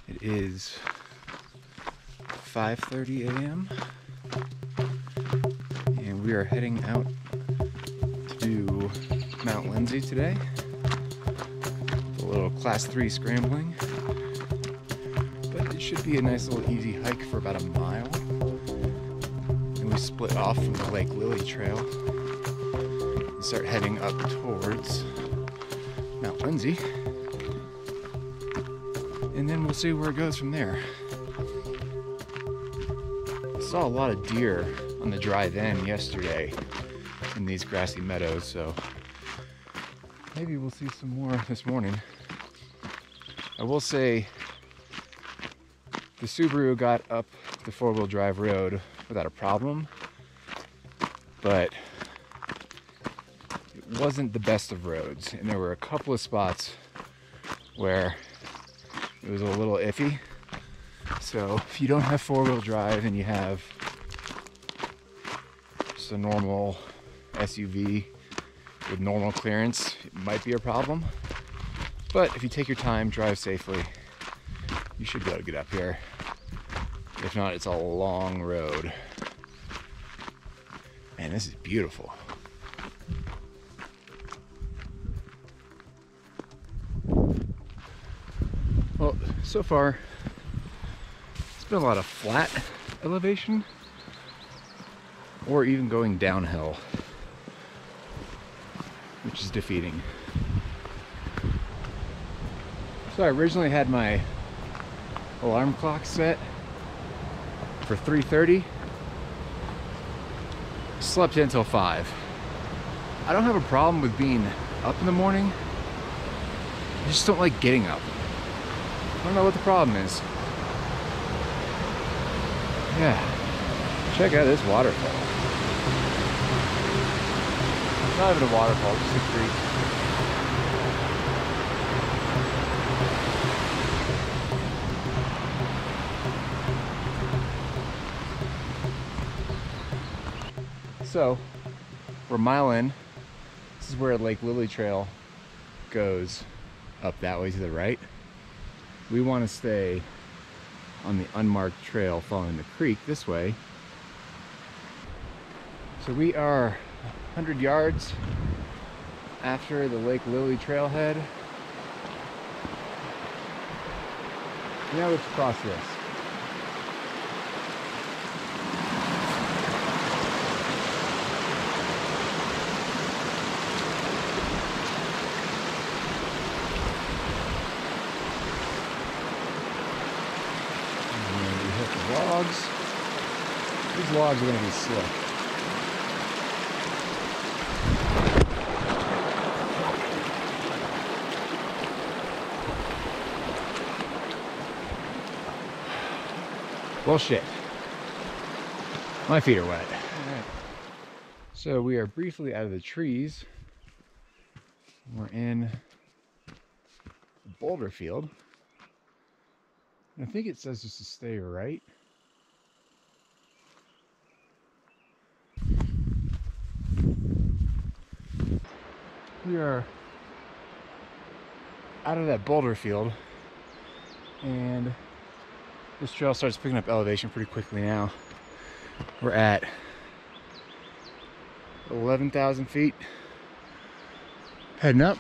It is 5:30 a.m. and we are heading out to Mt Lindsey today. A little class 3 scrambling, but it should be a nice little easy hike for about a mile. And we split off from the Lake Lily Trail and start heading up towards Mt Lindsey. And then we'll see where it goes from there. I saw a lot of deer on the drive in yesterday in these grassy meadows, so maybe we'll see some more this morning. I will say the Subaru got up the four-wheel drive road without a problem, but it wasn't the best of roads, and there were a couple of spots where it was a little iffy. So if you don't have four-wheel drive and you have just a normal SUV with normal clearance, it might be a problem. But if you take your time, drive safely, you should be able to get up here. If not, it's a long road. Man, this is beautiful. Well, so far, it's been a lot of flat elevation, or even going downhill, which is defeating. So I originally had my alarm clock set for 3:30. Slept until 5. I don't have a problem with being up in the morning. I just don't like getting up. I don't know what the problem is. Yeah, check out this waterfall. It's not even a waterfall, it's just a creek. So, we're a mile in. This is where Lake Lily Trail goes up that way to the right. We want to stay on the unmarked trail following the creek this way. So we are 100 yards after the Lake Lily trailhead. Now let's cross this. Logs. These logs are going to be slick. Well, shit. My feet are wet. All right. So we are briefly out of the trees. We're in the boulder field. I think it says just to stay right. We are out of that boulder field, and this trail starts picking up elevation pretty quickly now. We're at 11,000 feet, heading up.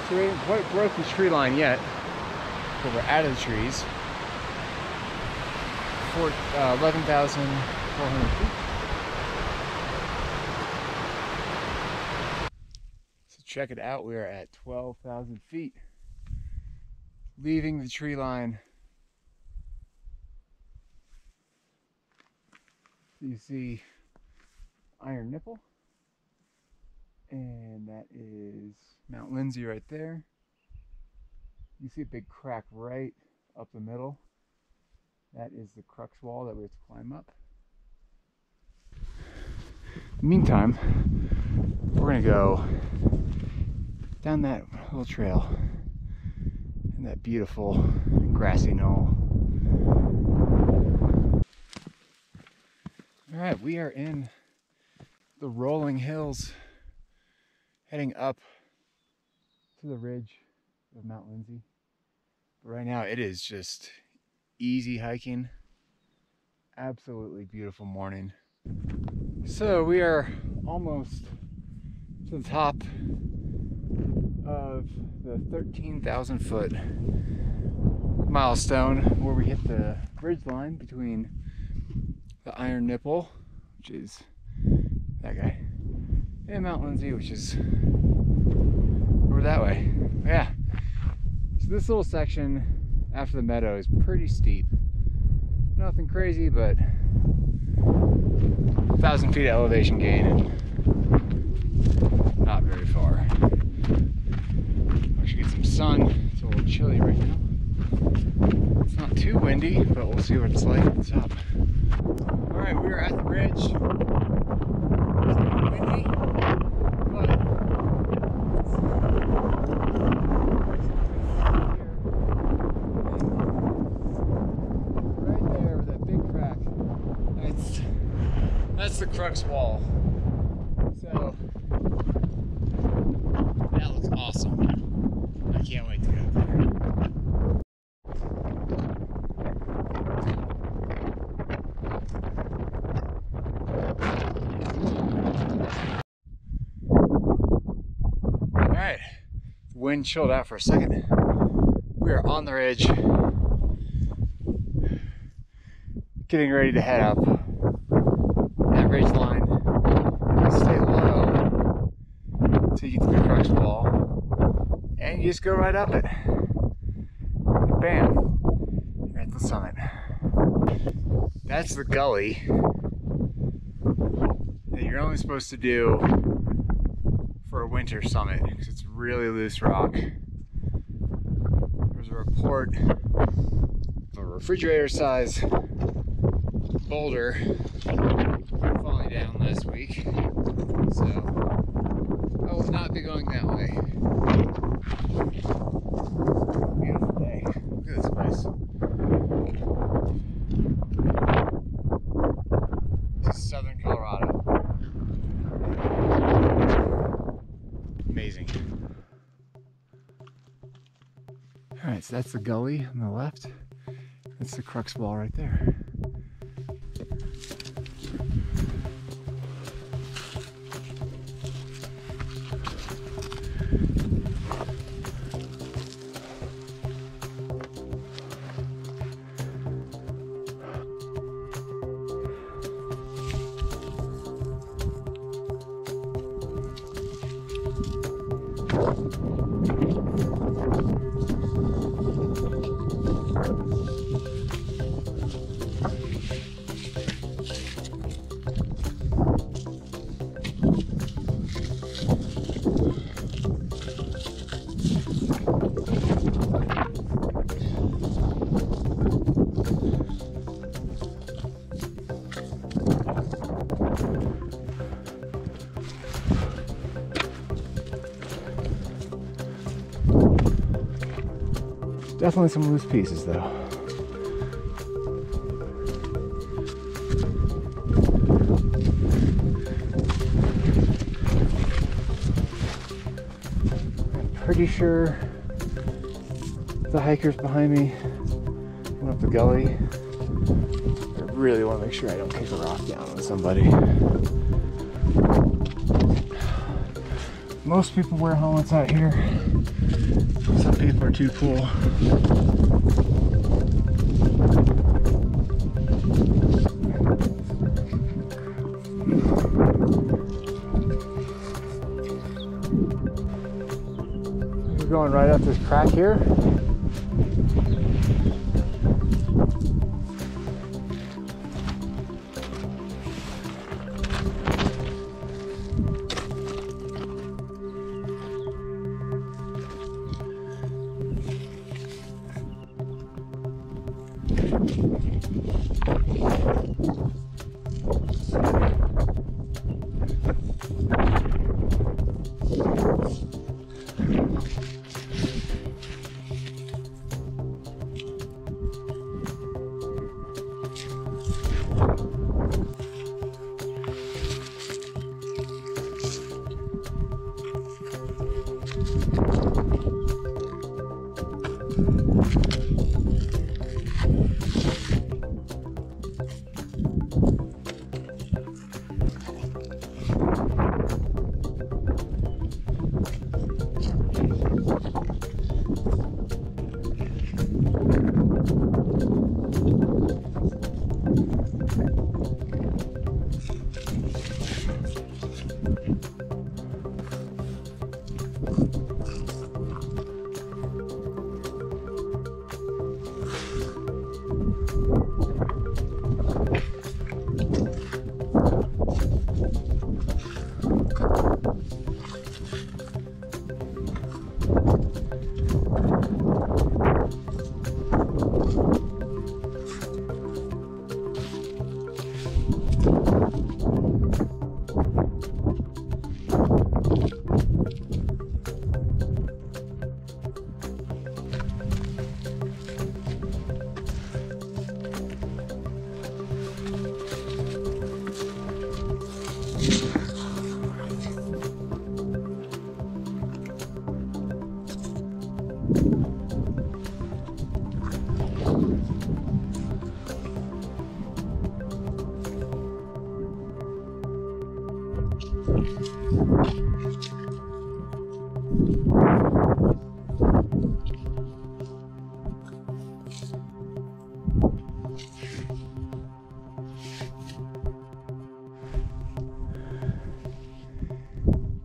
So we haven't quite broke the tree line yet, but we're out of the trees. 11,400 feet. So check it out, we are at 12,000 feet. Leaving the tree line. You see Iron Nipple. And that is Mt Lindsey right there. You see a big crack right up the middle. That is the Crux wall that we have to climb up. Meantime, we're gonna go down that little trail in that beautiful grassy knoll. All right, we are in the rolling hills, heading up to the ridge of Mount Lindsey. But right now it is just easy hiking. Absolutely beautiful morning. So we are almost to the top of the 13,000 foot milestone where we hit the ridge line between the Iron Nipple, which is that guy, and Mount Lindsey, which is over that way. Yeah. So this little section after the meadow is pretty steep. Nothing crazy, but 1,000 feet of elevation gain and not very far. I should get some sun. It's a little chilly right now. It's not too windy, but we'll see what it's like at the top. Alright, we are at the ridge. It's windy, but right there with that big crack, that's the Crux wall. So that looks awesome. I can't wait to go there. Alright, the wind chilled out for a second. We are on the ridge, getting ready to head up. That ridge line, stay low until you get to the Crux wall, and you just go right up it. Bam, you're at the summit. That's the gully that you're only supposed to do for a winter summit because it's really loose rock. There's a report of a refrigerator-sized boulder falling down last week, so I will not be going that way. Beautiful day. Look at this place. This is southern Colorado. Amazing. Alright, so that's the gully on the left. That's the Crux wall right there. Definitely some loose pieces though. I'm pretty sure the hikers behind me went up the gully. I really want to make sure I don't kick a rock down on somebody. Most people wear helmets out here. Some people are too cool. We're going right up this crack here.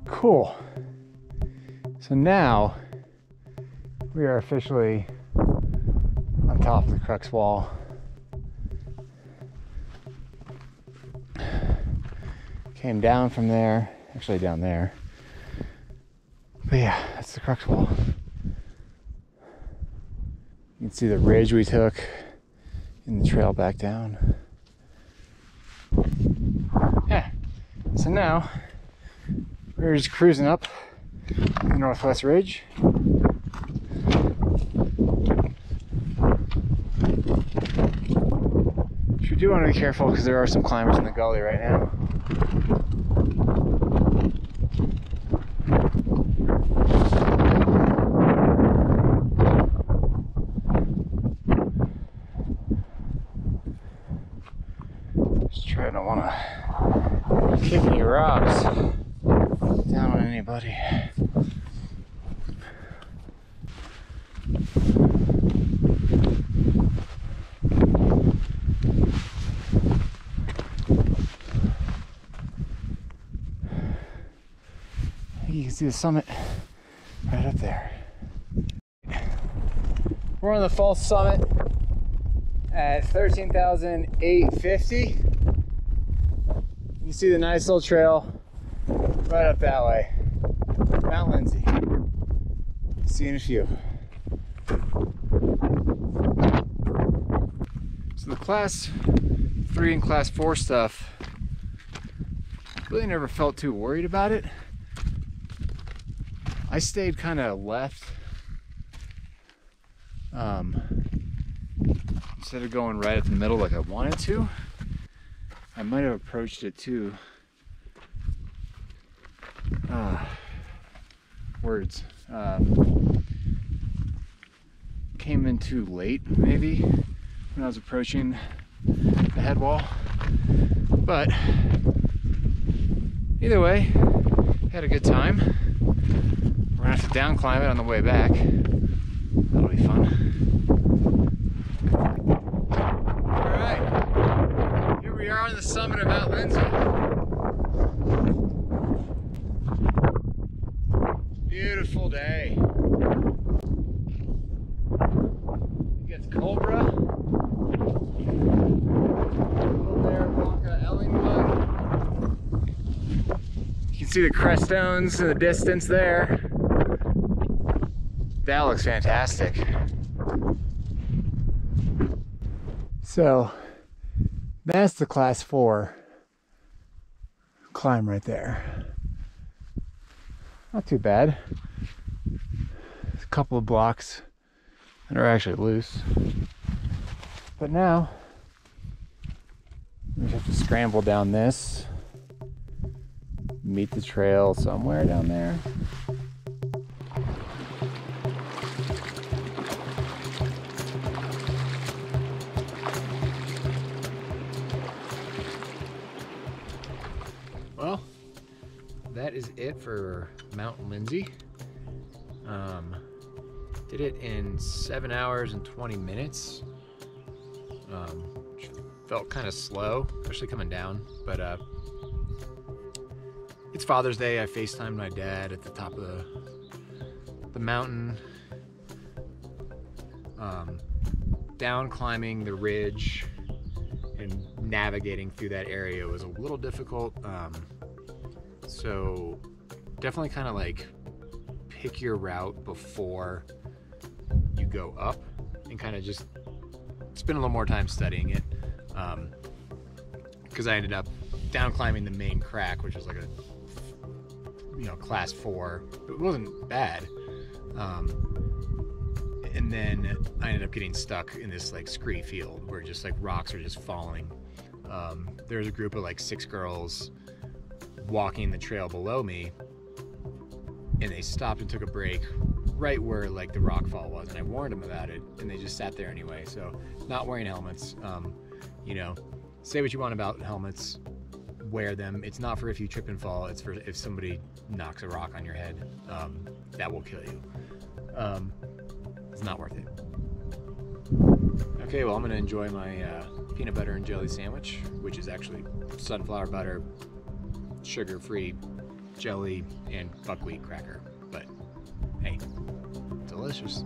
Cool. So now we are officially on top of the Crux wall. Came down from there, actually down there. But yeah, that's the Crux wall. You can see the ridge we took in the trail back down. Yeah, so now we're just cruising up the Northwest Ridge. We do want to be careful because there are some climbers in the gully right now. Just try to want to kick any rocks down on anybody. You can see the summit right up there. We're on the false summit at 13,850. You see the nice little trail right up that way. Mt Lindsey. See you in a few. So the class 3 and class 4 stuff, really never felt too worried about it. I stayed kind of left instead of going right at the middle like I wanted to. I might have approached it too. Came in too late maybe when I was approaching the head wall, but either way, had a good time. We're gonna have to down climb it on the way back. That'll be fun. All right, here we are on the summit of Mt Lindsey. Beautiful day. You get the Cobra. Little there, Blanca Ellingwood. You can see the Creststones in the distance there. That looks fantastic. So that's the class 4 climb right there. Not too bad. There's a couple of blocks that are actually loose. But now we just have to scramble down this, meet the trail somewhere down there. Well, that is it for Mt Lindsey. Did it in 7 hours and 20 minutes. Which felt kind of slow, especially coming down, but it's Father's Day. I FaceTimed my dad at the top of the mountain. Down climbing the ridge and navigating through that area was a little difficult. So definitely kind of like pick your route before you go up and kind of just spend a little more time studying it. Because I ended up down climbing the main crack, which was like a, class 4. It wasn't bad. And then I ended up getting stuck in this like scree field where just like rocks are just falling. There's a group of like 6 girls walking the trail below me, and they stopped and took a break right where like the rock fall was, and I warned them about it, and they just sat there anyway. So not wearing helmets, you know, say what you want about helmets, wear them. It's not for if you trip and fall, it's for if somebody knocks a rock on your head, that will kill you. It's not worth it. Okay, well, I'm gonna enjoy my peanut butter and jelly sandwich, which is actually sunflower butter, sugar-free jelly, and buckwheat cracker. But hey, delicious.